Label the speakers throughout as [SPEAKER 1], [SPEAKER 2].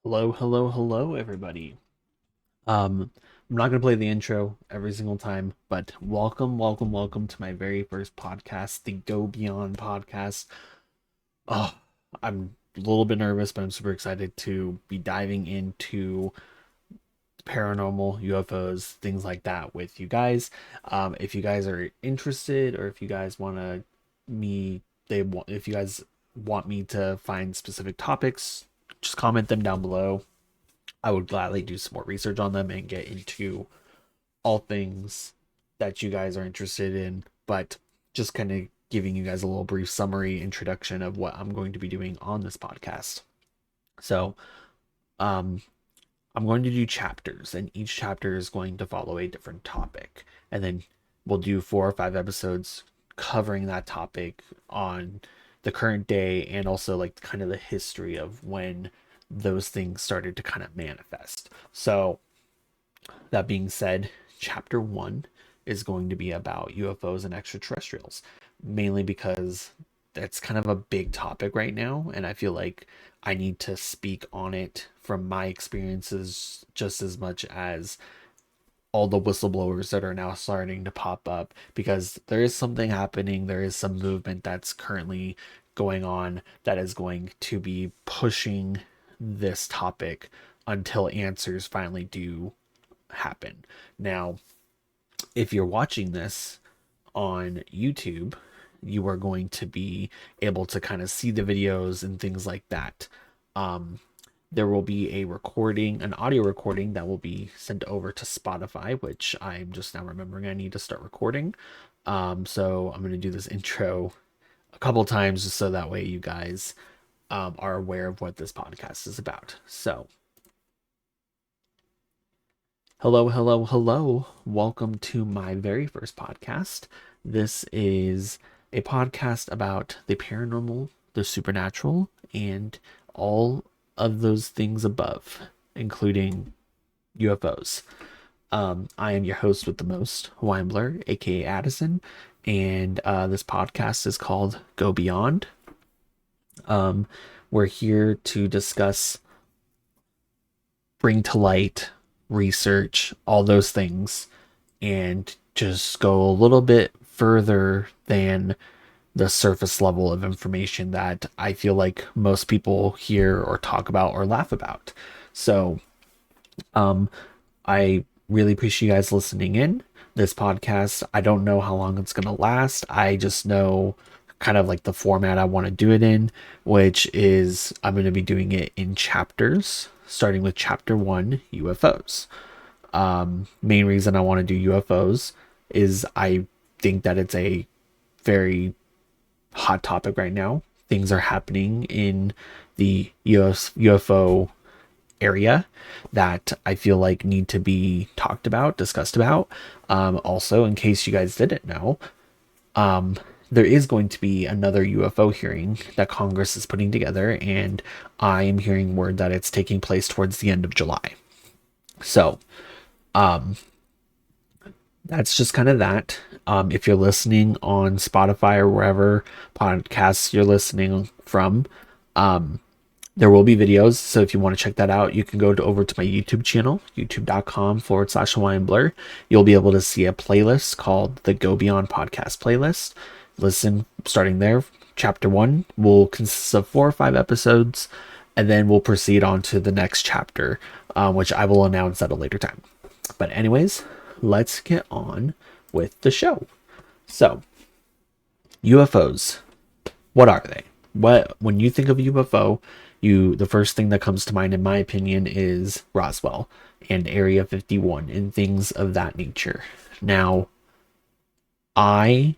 [SPEAKER 1] Hello, hello, hello, everybody. I'm not gonna play the intro every single time, but welcome, welcome, welcome to my very first podcast, the Go Beyond podcast. Oh, I'm a little bit nervous, but I'm super excited to be diving into paranormal, UFOs, things like that with you guys. If you guys are interested, or if you guys want to me, if you guys want me to find specific topics, just comment them down below. I would gladly do some more research on them and get into all things that you guys are interested in, but just kind of giving you guys a little brief summary introduction of what I'm going to be doing on this podcast. So, um, I'm going to do chapters, and each chapter is going to follow a different topic, and then we'll do 4 or 5 episodes covering that topic on the current day and also like kind of the history of when those things started to kind of manifest. So, that being said, chapter 1 is going to be about UFOs and extraterrestrials, mainly because that's kind of a big topic right now, and I feel like I need to speak on it from my experiences just as much as all the whistleblowers that are now starting to pop up, because there is something happening. There is some movement that's currently going on that is going to be pushing this topic until answers finally do happen. Now, if you're watching this on YouTube, you are going to be able to kind of see the videos and things like that. There will be a recording, an audio recording that will be sent over to Spotify, which I'm just now remembering I need to start recording. So I'm going to do this intro a couple times just so that way you guys are aware of what this podcast is about. So, hello, hello, hello. Welcome to my very first podcast. This is a podcast about the paranormal, the supernatural, and all of those things above, including UFOs. I am your host with the most, Hawaiian Blur, aka Addison, and this podcast is called Go Beyond. We're here to discuss, bring to light, research, all those things, and just go a little bit further than the surface level of information that I feel like most people hear or talk about or laugh about. So, I really appreciate you guys listening in. This podcast, I don't know how long it's going to last. I just know kind of like the format I want to do it in, which is I'm going to be doing it in chapters, starting with chapter 1, UFOs. Main reason I want to do UFOs is I think that it's a very hot topic right now. Things are happening in the UFO area that I feel like need to be talked about, discussed about. Also, in case you guys didn't know, there is going to be another UFO hearing that Congress is putting together, and I am hearing word that it's taking place towards the end of July. So, that's just kind of that. If you're listening on Spotify or wherever podcasts you're listening from, there will be videos. So if you want to check that out, you can go over to my YouTube channel, youtube.com/Hawaiian Blur. You'll be able to see a playlist called the Go Beyond Podcast playlist. Listen, starting there. Chapter 1 will consist of 4 or 5 episodes, and then we'll proceed on to the next chapter, which I will announce at a later time. But anyways, let's get on with the show. So, UFOs. What are they? When you think of UFO, the first thing that comes to mind, in my opinion, is Roswell and Area 51 and things of that nature. Now, I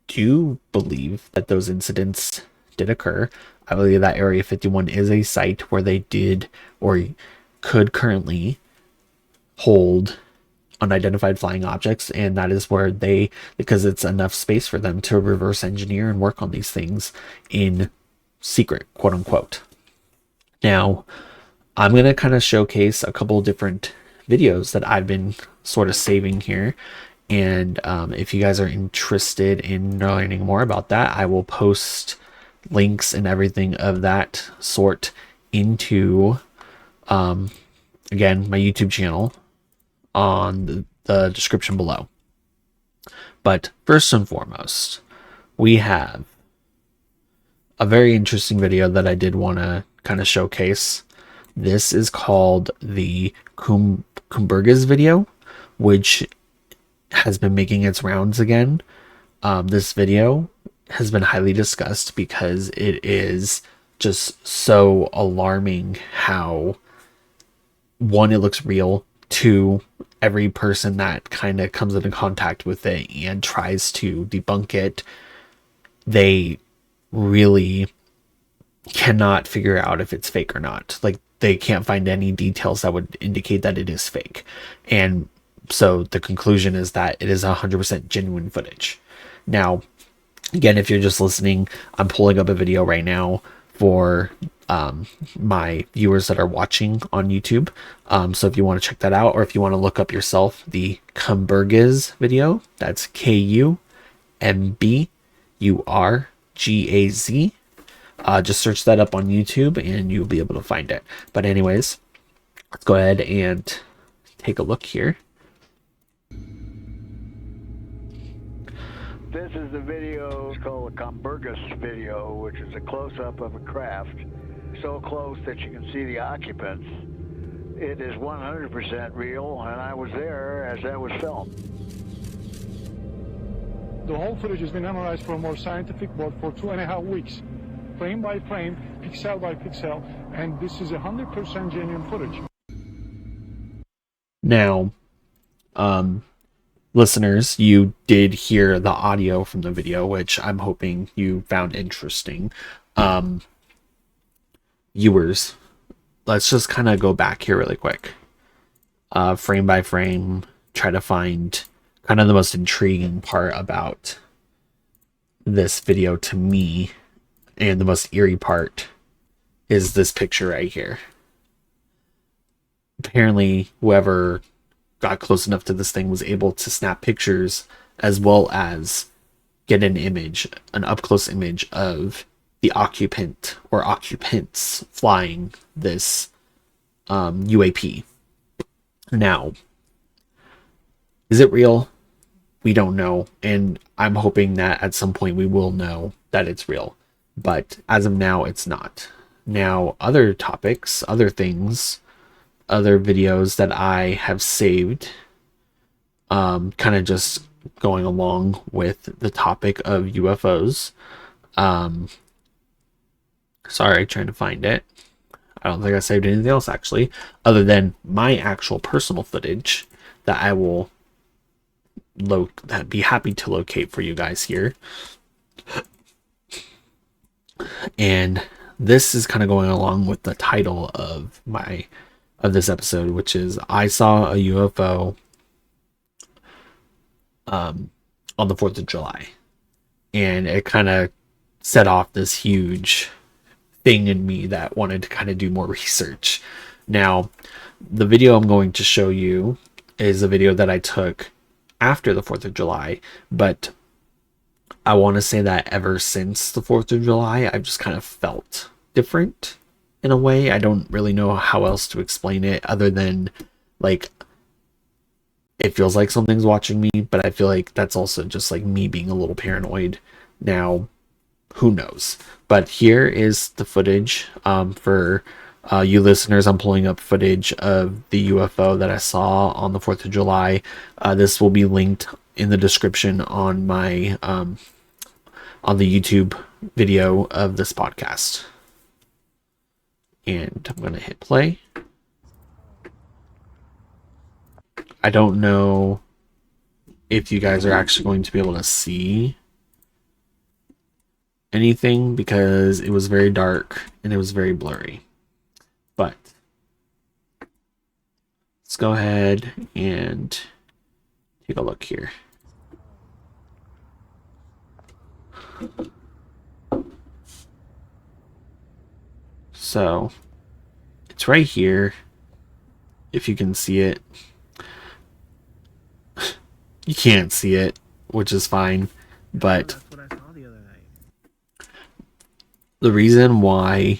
[SPEAKER 1] do believe that those incidents did occur. I believe that Area 51 is a site where they did or could currently hold unidentified flying objects, and that is where they, because it's enough space for them to reverse engineer and work on these things in secret, quote unquote. Now, I'm going to kind of showcase a couple of different videos that I've been sort of saving here. And if you guys are interested in learning more about that, I will post links and everything of that sort into, again, my YouTube channel on the description below. But first and foremost, we have a very interesting video that I did want to kind of showcase. This is called the Kumburgas video, which has been making its rounds again. This video has been highly discussed because it is just so alarming how, one, it looks real, two, every person that kind of comes into contact with it and tries to debunk it, they really cannot figure out if it's fake or not. Like, they can't find any details that would indicate that it is fake. And so the conclusion is that it is 100% genuine footage. Now, again, if you're just listening, I'm pulling up a video right now for my viewers that are watching on YouTube. So if you want to check that out, or if you want to look up yourself the Kumburgas video, that's Kumburgaz. Just search that up on YouTube and you'll be able to find it. But anyways, let's go ahead and take a look here.
[SPEAKER 2] This is the video called the Kumburgas video, which is a close-up of a craft, so close that you can see the occupants. It is 100% real, and I was there as that was filmed.
[SPEAKER 3] The whole footage has been analyzed from our scientific board for 2.5 weeks, frame by frame, pixel by pixel, and this is 100% genuine footage.
[SPEAKER 1] Now, listeners, you did hear the audio from the video, which I'm hoping you found interesting. Viewers, let's just kind of go back here really quick. Frame by frame, try to find kind of the most intriguing part about this video to me, and the most eerie part is this picture right here. Apparently, whoever got close enough to this thing was able to snap pictures as well as get an image, an up-close image of the occupant or occupants flying this UAP. Now, is it real? We don't know, and I'm hoping that at some point we will know that it's real. But as of now, it's not. Now, other topics, other things, other videos that I have saved, kind of just going along with the topic of UFOs. Sorry, trying to find it. I don't think I saved anything else, actually, other than my actual personal footage that I will be happy to locate for you guys here. And this is kind of going along with the title of this episode, which is I saw a UFO on the 4th of July. And it kind of set off this huge thing in me that wanted to kind of do more research. Now, the video I'm going to show you is a video that I took after the 4th of July, but I want to say that ever since the 4th of July, I've just kind of felt different in a way. I don't really know how else to explain it other than, like, it feels like something's watching me, but I feel like that's also just like me being a little paranoid. Now, who knows? But here is the footage for you listeners. I'm pulling up footage of the UFO that I saw on the 4th of July. This will be linked in the description on my on the YouTube video of this podcast. And I'm going to hit play. I don't know if you guys are actually going to be able to see anything because it was very dark and it was very blurry. But let's go ahead and take a look here. So it's right here. If you can see it, you can't see it, which is fine. But
[SPEAKER 4] That's what I saw the other night.
[SPEAKER 1] the reason why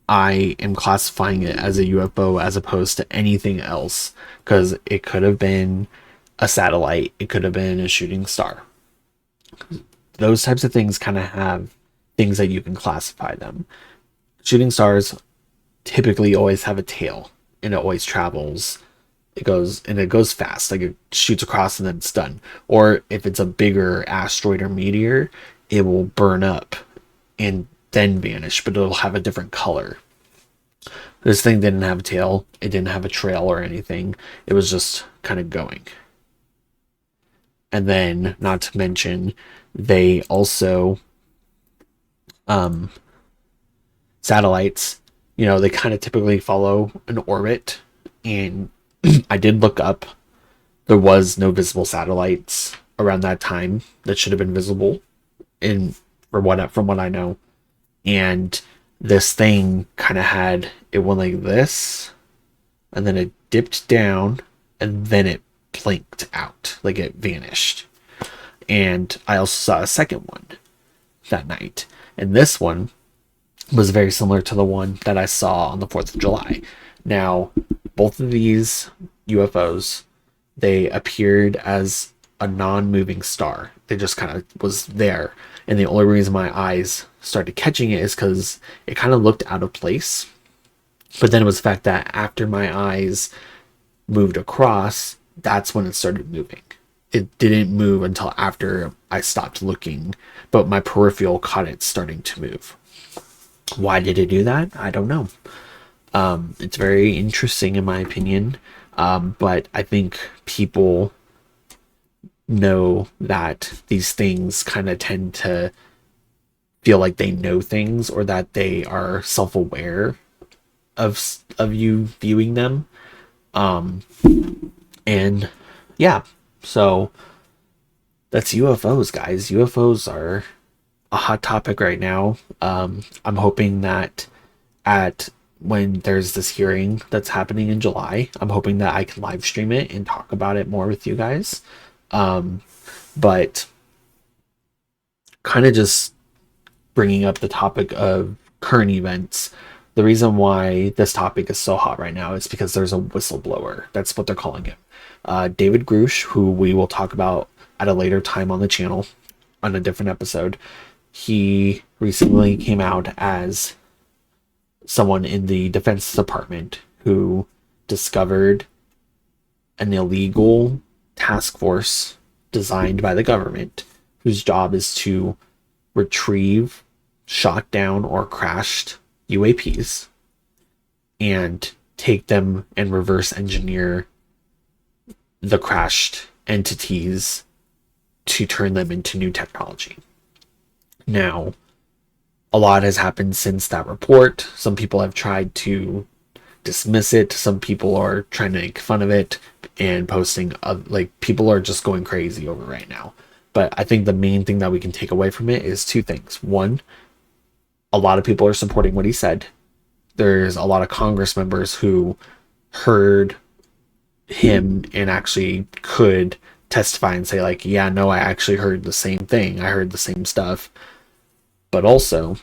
[SPEAKER 1] I am classifying it as a UFO as opposed to anything else, because it could have been a satellite, it could have been a shooting star. Those types of things kind of have things that you can classify them. Shooting stars typically always have a tail, and it always travels. It goes fast, like it shoots across and then it's done. Or if it's a bigger asteroid or meteor, it will burn up and then vanish, but it'll have a different color. This thing didn't have a tail, it didn't have a trail or anything. It was just kind of going. And then, not to mention, they also satellites, they kind of typically follow an orbit, and I did look up. There was no visible satellites around that time that should have been visible, from what I know. And this thing kind of it went like this, and then it dipped down, and then it blinked out, like it vanished. And I also saw a second one that night, and this one was very similar to the one that I saw on the 4th of July. Now, both of these UFOs, they appeared as a non-moving star. They just kind of was there. And the only reason my eyes started catching it is because it kind of looked out of place. But then it was the fact that after my eyes moved across, that's when it started moving. It didn't move until after I stopped looking, but my peripheral caught it starting to move. Why did it do that? I don't know. It's very interesting in my opinion, but I think people know that these things kind of tend to feel like they know things, or that they are self-aware of you viewing them. And yeah, so that's UFOs, guys. UFOs are a hot topic right now. I'm hoping that when there's this hearing that's happening in July, I'm hoping that I can live stream it and talk about it more with you guys. But kind of just bringing up the topic of current events. The reason why this topic is so hot right now is because there's a whistleblower. That's what they're calling him. David Grush, who we will talk about at a later time on the channel on a different episode. He recently came out as someone in the Defense Department who discovered an illegal task force designed by the government whose job is to retrieve shot down or crashed UAPs and take them and reverse engineer the crashed entities to turn them into new technology. Now, a lot has happened since that report. Some people have tried to dismiss it. Some people are trying to make fun of it and posting, people are just going crazy over it right now. But I think the main thing that we can take away from it is two things. One, a lot of people are supporting what he said. There's a lot of Congress members who heard him and actually could testify and say, like, yeah, no, I actually heard the same thing. I heard the same stuff. But also,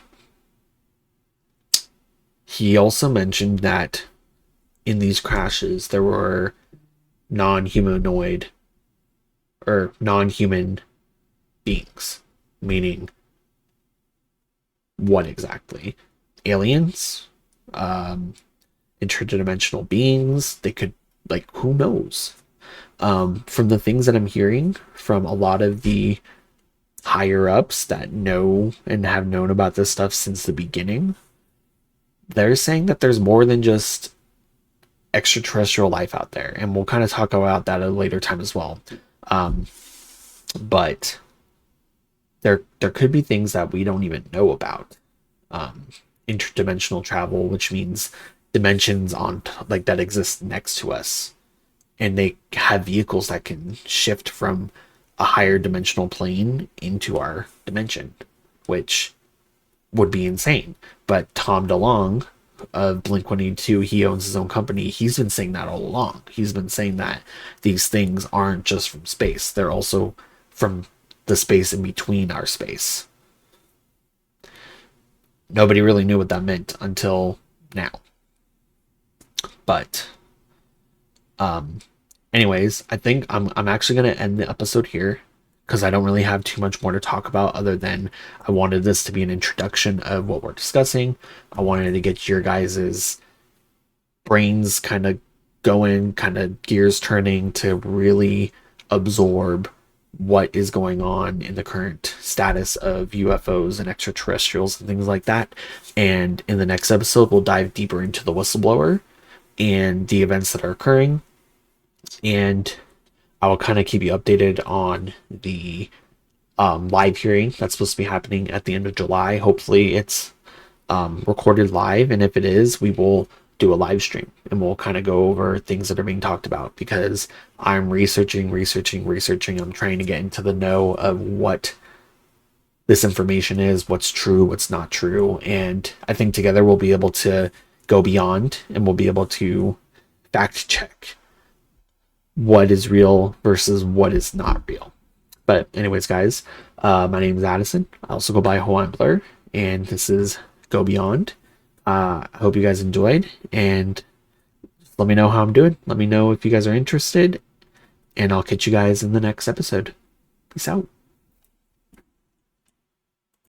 [SPEAKER 1] he also mentioned that in these crashes, there were non-humanoid or non-human beings. Meaning, what exactly? Aliens? Interdimensional beings? They could, who knows? From the things that I'm hearing from a lot of the higher ups that know and have known about this stuff since the beginning, they're saying that there's more than just extraterrestrial life out there, and we'll kind of talk about that at a later time as well. But there could be things that we don't even know about. Um, Interdimensional travel, which means dimensions on like that exist next to us, and they have vehicles that can shift from a higher dimensional plane into our dimension, which would be insane. But Tom DeLonge of Blink 182, he owns his own company. He's been saying that all along. He's been saying that these things aren't just from space, they're also from the space in between our space. Nobody really knew what that meant until now. But anyways, I think I'm actually going to end the episode here because I don't really have too much more to talk about other than I wanted this to be an introduction of what we're discussing. I wanted to get your guys's brains kind of going, kind of gears turning to really absorb what is going on in the current status of UFOs and extraterrestrials and things like that. And in the next episode, we'll dive deeper into the whistleblower and the events that are occurring. And I will kind of keep you updated on the live hearing that's supposed to be happening at the end of July. Hopefully it's recorded live, and if it is, we will do a live stream and we'll kind of go over things that are being talked about, because I'm researching. I'm trying to get into the know of what this information is, what's true, what's not true, and I think together we'll be able to go beyond and we'll be able to fact check what is real versus what is not real. But anyways, guys, my name is Addison. I also go by Hawaiian Blur, and this is Go Beyond. I hope you guys enjoyed, and just let me know how I'm doing. Let me know if you guys are interested, and I'll catch you guys in the next episode. Peace out.